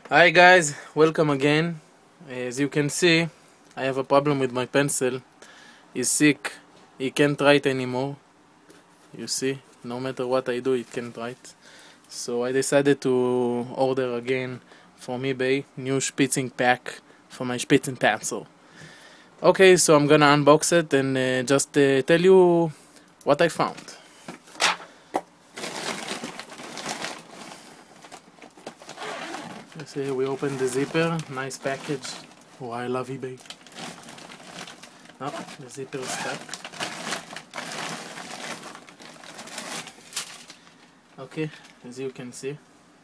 Hi guys, welcome again. As you can see, I have a problem with my pencil. He's sick. He can't write anymore. You see, no matter what I do, it can't write. So I decided to order again from eBay new Spitzing pack for my Spitzing pencil. Okay, so I'm gonna unbox it and just tell you what I found. You see, we open the zipper. Nice package. Oh, I love eBay. Oh, the zipper is stuck. Okay, as you can see,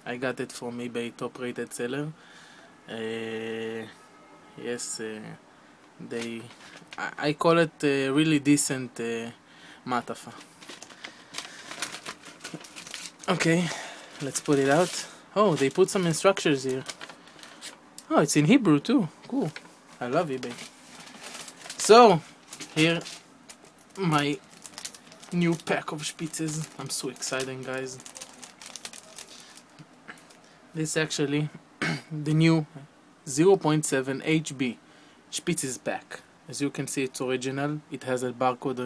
I got it from eBay, top rated seller. Yes, I call it a really decent Matafa. Okay, let's put it out. Oh, they put some instructions here. Oh, it's in Hebrew too. Cool. I love eBay. So, here my new pack of Spitzes. I'm so excited, guys. This is actually the new 0.7 HB Spitzes pack. As you can see, it's original. It has a barcode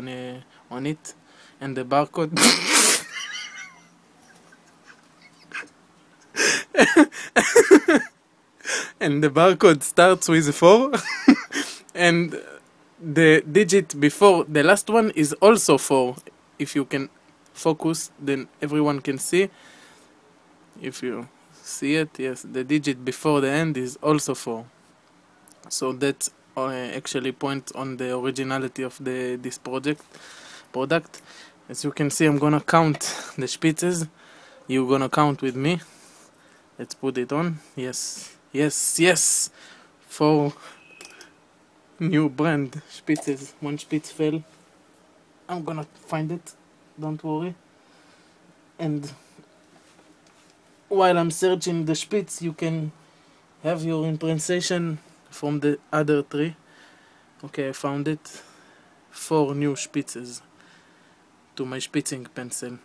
on it, and the barcode and the barcode starts with a 4 and the digit before the last one is also 4. If you can focus, then everyone can see. If you see it, yes, the digit before the end is also 4. So that actually points on the originality of this product. As you can see, I'm gonna count the Spitzes. You're gonna count with me. Let's put it on. Yes, yes, yes. 4 new brand Spitzes. One Spitz fell. I'm gonna find it. Don't worry. And while I'm searching the Spitz, you can have your impression from the other 3. Okay, I found it. 4 new Spitzes to my Spitzing pencil.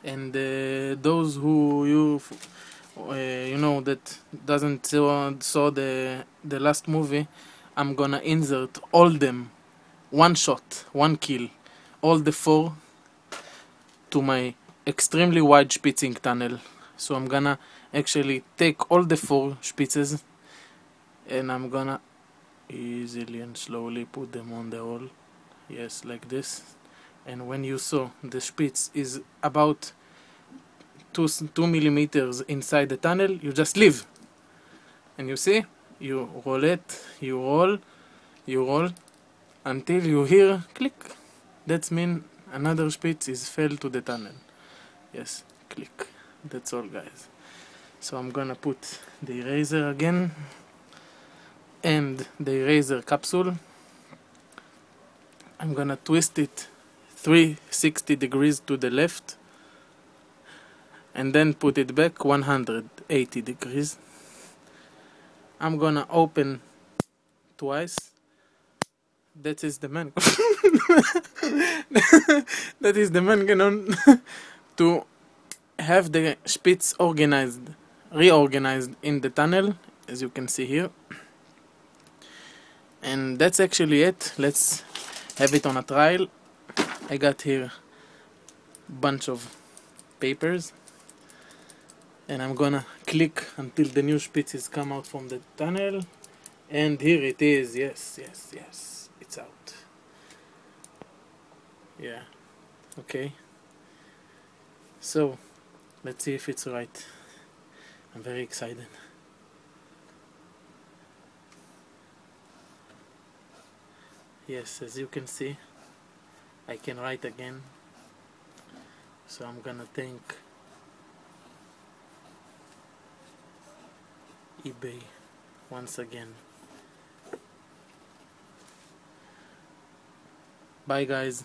And those who you know that doesn't saw the last movie, I'm gonna insert all them, one shot, one kill, all the 4 to my extremely wide Spitzing tunnel. So I'm gonna actually take all the 4 Spitzes and I'm gonna easily and slowly put them on the hole. Yes, like this. And when you saw the Spitz is about 2 millimeters inside the tunnel, you just leave. And you see, you roll it, you roll until you hear click. That means another Spitz is fell to the tunnel. Yes, click. That's all, guys. So I'm gonna put the eraser again and the eraser capsule. I'm gonna twist it 360 degrees to the left and then put it back 180 degrees. I'm gonna open twice. That is the man. That is the manganon to have the Spitz reorganized in the tunnel, as you can see here. And that's actually it. Let's have it on a trial. I got here a bunch of papers and I'm gonna click until the new Spitzes come out from the tunnel. And here it is. Yes, yes, yes, it's out. Yeah, okay. So let's see if it's right. I'm very excited. Yes, as you can see, I can write again. So I'm gonna thank eBay once again. Bye, guys.